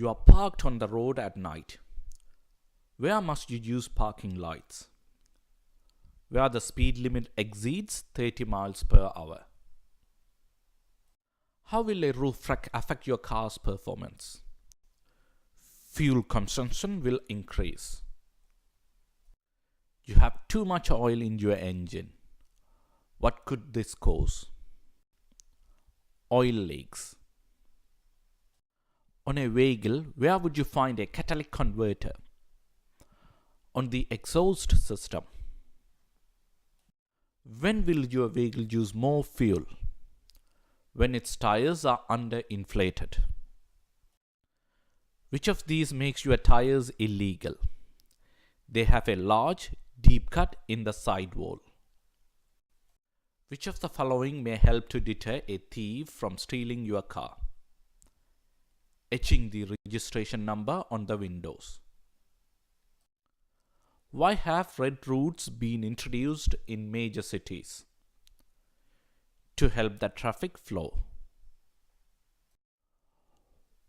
You are parked on the road at night. Where must you use parking lights? Where the speed limit exceeds 30 miles per hour. How will a roof rack affect your car's performance? Fuel consumption will increase. You have too much oil in your engine. What could this cause? Oil leaks. On a vehicle, where would you find a catalytic converter? On the exhaust system. When will your vehicle use more fuel? When its tires are underinflated. Which of these makes your tires illegal? They have a large, deep cut in the sidewall. Which of the following may help to deter a thief from stealing your car? Etching the registration number on the windows. Why have red routes been introduced in major cities? To help the traffic flow.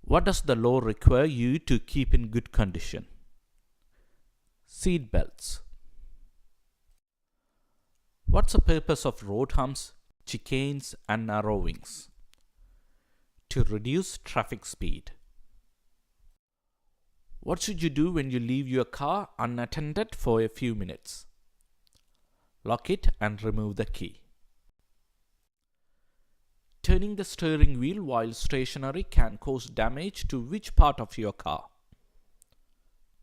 What does the law require you to keep in good condition? Seat belts. What's the purpose of road humps, chicanes and narrowings? To reduce traffic speed. What should you do when you leave your car unattended for a few minutes? Lock it and remove the key. Turning the steering wheel while stationary can cause damage to which part of your car?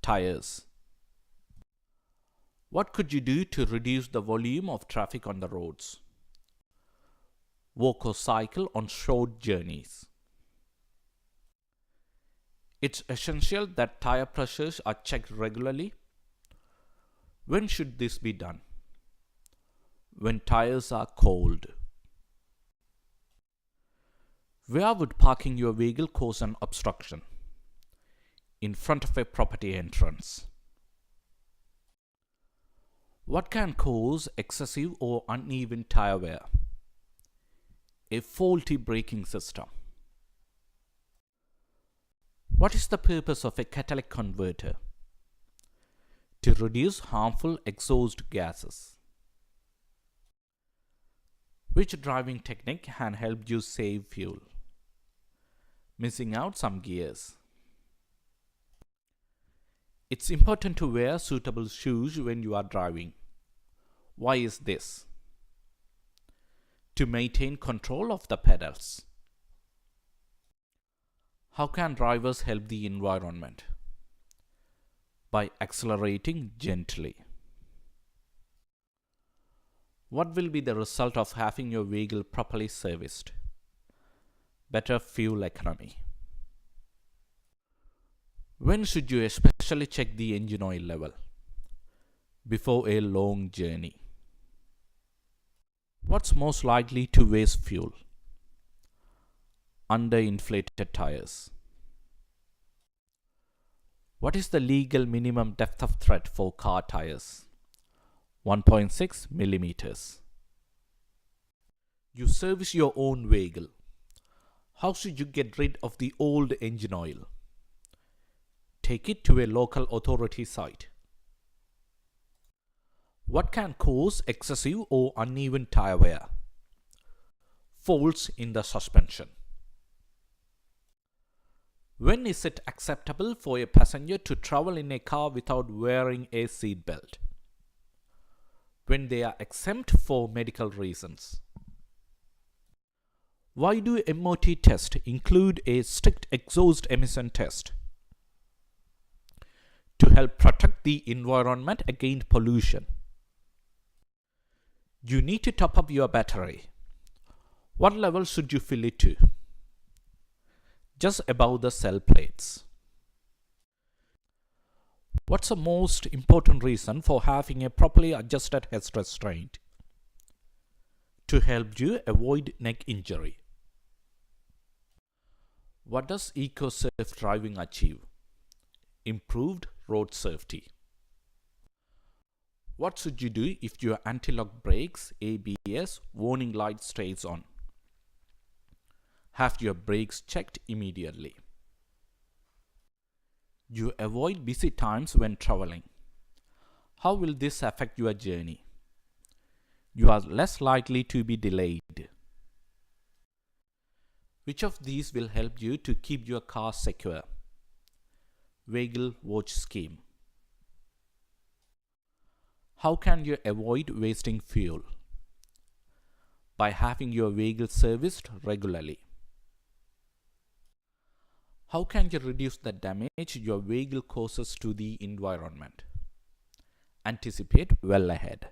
Tires. What could you do to reduce the volume of traffic on the roads? Walk or cycle on short journeys. It's essential that tire pressures are checked regularly. When should this be done? When tires are cold. Where would parking your vehicle cause an obstruction? In front of a property entrance. What can cause excessive or uneven tire wear? A faulty braking system. What is the purpose of a catalytic converter? To reduce harmful exhaust gases. Which driving technique can help you save fuel? Missing out some gears. It's important to wear suitable shoes when you are driving. Why is this? To maintain control of the pedals. How can drivers help the environment? By accelerating gently. What will be the result of having your vehicle properly serviced? Better fuel economy. When should you especially check the engine oil level? Before a long journey. What's most likely to waste fuel? Underinflated tires. What is the legal minimum depth of tread for car tires? 1.6 millimeters. You service your own vehicle. How should you get rid of the old engine oil? Take it to a local authority site. What can cause excessive or uneven tire wear? Faults in the suspension. When is it acceptable for a passenger to travel in a car without wearing a seat belt? When they are exempt for medical reasons. Why do MOT tests include a strict exhaust emission test? To help protect the environment against pollution. You need to top up your battery. What level should you fill it to? Just above the cell plates. What's the most important reason for having a properly adjusted head restraint? To help you avoid neck injury. What does eco-safe driving achieve? Improved road safety. What should you do if your anti-lock brakes, ABS, warning light stays on? Have your brakes checked immediately. You avoid busy times when traveling. How will this affect your journey? You are less likely to be delayed. Which of these will help you to keep your car secure? Vehicle watch scheme. How can you avoid wasting fuel? By having your vehicle serviced regularly. How can you reduce the damage your vehicle causes to the environment? Anticipate well ahead.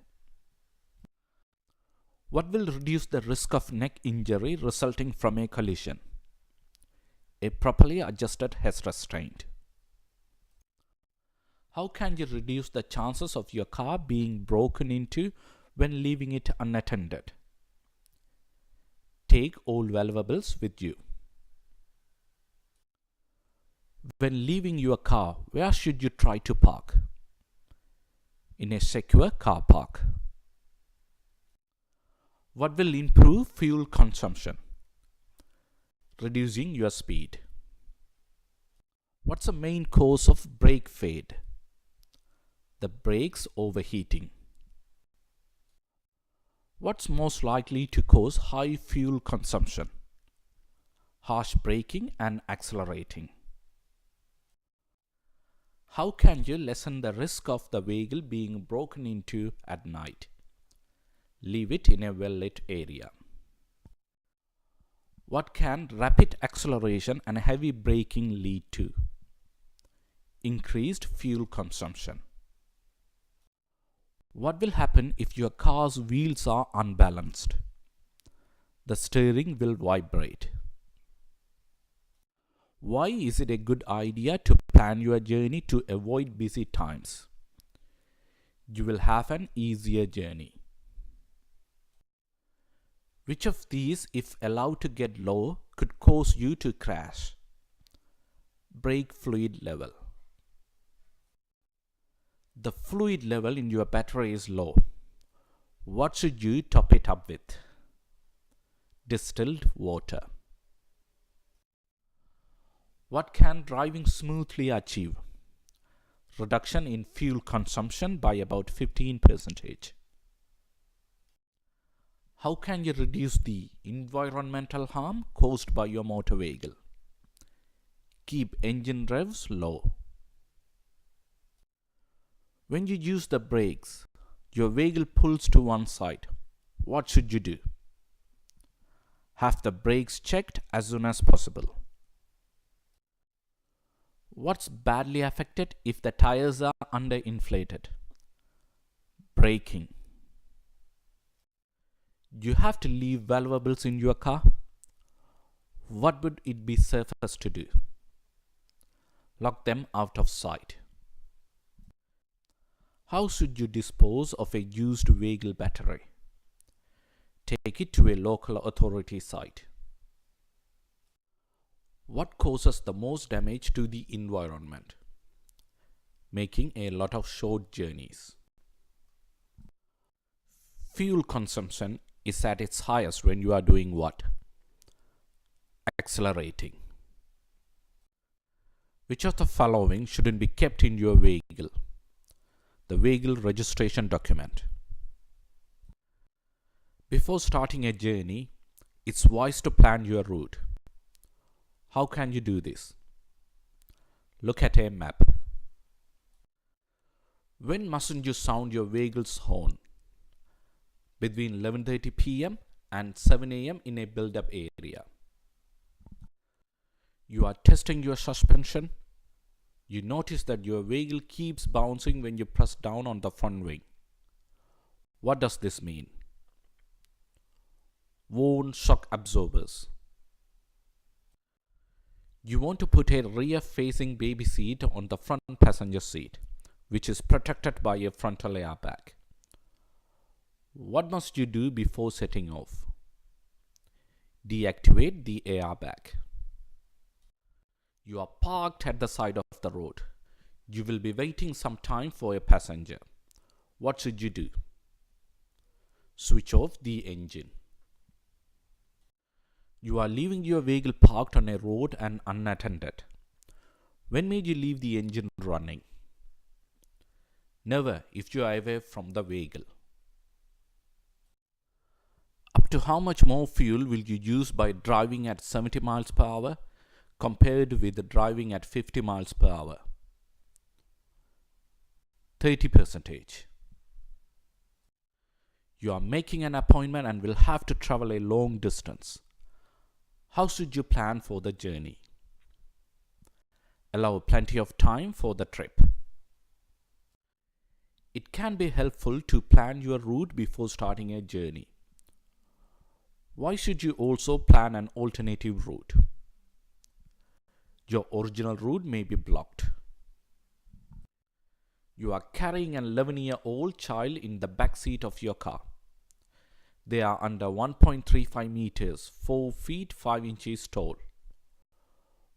What will reduce the risk of neck injury resulting from a collision? A properly adjusted head restraint. How can you reduce the chances of your car being broken into when leaving it unattended? Take all valuables with you. When leaving your car, where should you try to park? In a secure car park. What will improve fuel consumption? Reducing your speed. What's the main cause of brake fade? The brakes overheating. What's most likely to cause high fuel consumption? Harsh braking and accelerating. How can you lessen the risk of the vehicle being broken into at night? Leave it in a well-lit area. What can rapid acceleration and heavy braking lead to? Increased fuel consumption. What will happen if your car's wheels are unbalanced? The steering will vibrate. Why is it a good idea to plan your journey to avoid busy times? You will have an easier journey. Which of these, if allowed to get low, could cause you to crash? Brake fluid level. The fluid level in your battery is low. What should you top it up with? Distilled water. What can driving smoothly achieve? Reduction in fuel consumption by about 15%. How can you reduce the environmental harm caused by your motor vehicle? Keep engine revs low. When you use the brakes, your vehicle pulls to one side. What should you do? Have the brakes checked as soon as possible. What's badly affected if the tires are underinflated? Braking. You have to leave valuables in your car. What would it be safest to do? Lock them out of sight. How should you dispose of a used vehicle battery? Take it to a local authority site. What causes the most damage to the environment? Making a lot of short journeys. Fuel consumption is at its highest when you are doing what? Accelerating. Which of the following shouldn't be kept in your vehicle? The vehicle registration document. Before starting a journey, it's wise to plan your route. How can you do this? Look at a map. When mustn't you sound your vehicle's horn? Between 11:30 p.m. and 7 a.m. in a build-up area. You are testing your suspension. You notice that your vehicle keeps bouncing when you press down on the front wing. What does this mean? Worn shock absorbers. You want to put a rear-facing baby seat on the front passenger seat, which is protected by a frontal airbag. What must you do before setting off? Deactivate the airbag. You are parked at the side of the road. You will be waiting some time for a passenger. What should you do? Switch off the engine. You are leaving your vehicle parked on a road and unattended. When may you leave the engine running? Never if you are away from the vehicle. Up to how much more fuel will you use by driving at 70 miles per hour compared with driving at 50 miles per hour? 30%. You are making an appointment and will have to travel a long distance. How should you plan for the journey? Allow plenty of time for the trip. It can be helpful to plan your route before starting a journey. Why should you also plan an alternative route? Your original route may be blocked. You are carrying an 11-year-old child in the back seat of your car. They are under 1.35 meters, 4 feet 5 inches tall.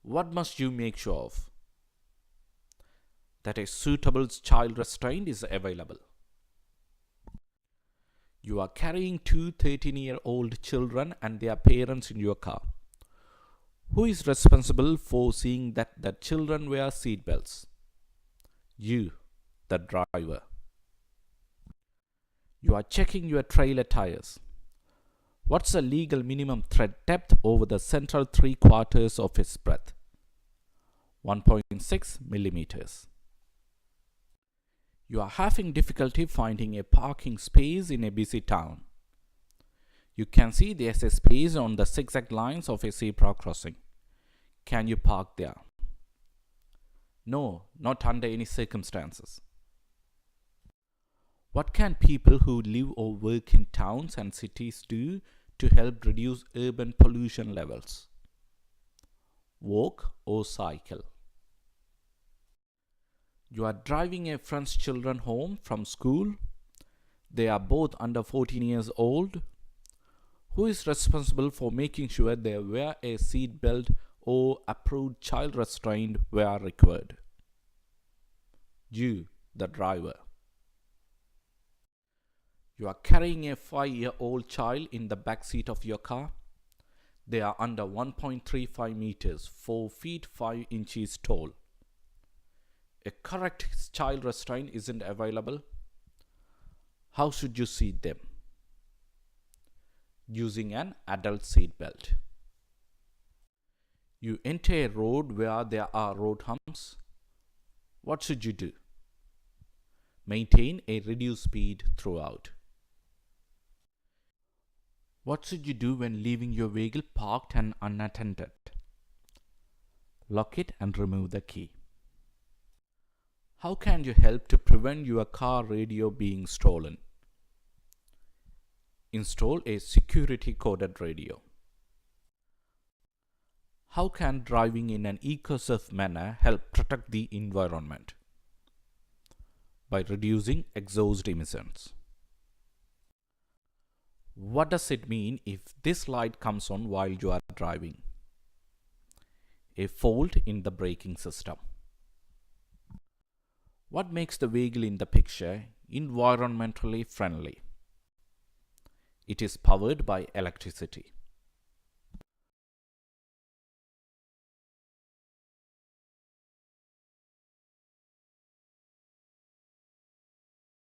What must you make sure of? That a suitable child restraint is available. You are carrying two 13-year-old children and their parents in your car. Who is responsible for seeing that the children wear seat belts? You, the driver. You are checking your trailer tires. What's the legal minimum tread depth over the central 3/4 of its breadth? 1.6 millimeters. You are having difficulty finding a parking space in a busy town. You can see there's a space on the zigzag lines of a zebra crossing. Can you park there? No, not under any circumstances. What can people who live or work in towns and cities do to help reduce urban pollution levels? Walk or cycle. You are driving a friend's children home from school. They are both under 14 years old. Who is responsible for making sure they wear a seat belt or approved child restraint where required? You, the driver. You are carrying a 5-year-old child in the back seat of your car. They are under 1.35 meters, 4 feet 5 inches tall. A correct child restraint isn't available. How should you seat them? Using an adult seat belt. You enter a road where there are road humps. What should you do? Maintain a reduced speed throughout. What should you do when leaving your vehicle parked and unattended? Lock it and remove the key. How can you help to prevent your car radio being stolen? Install a security coded radio. How can driving in an eco-safe manner help protect the environment? By reducing exhaust emissions. What does it mean if this light comes on while you are driving? A fault in the braking system. What makes the vehicle in the picture environmentally friendly? It is powered by electricity.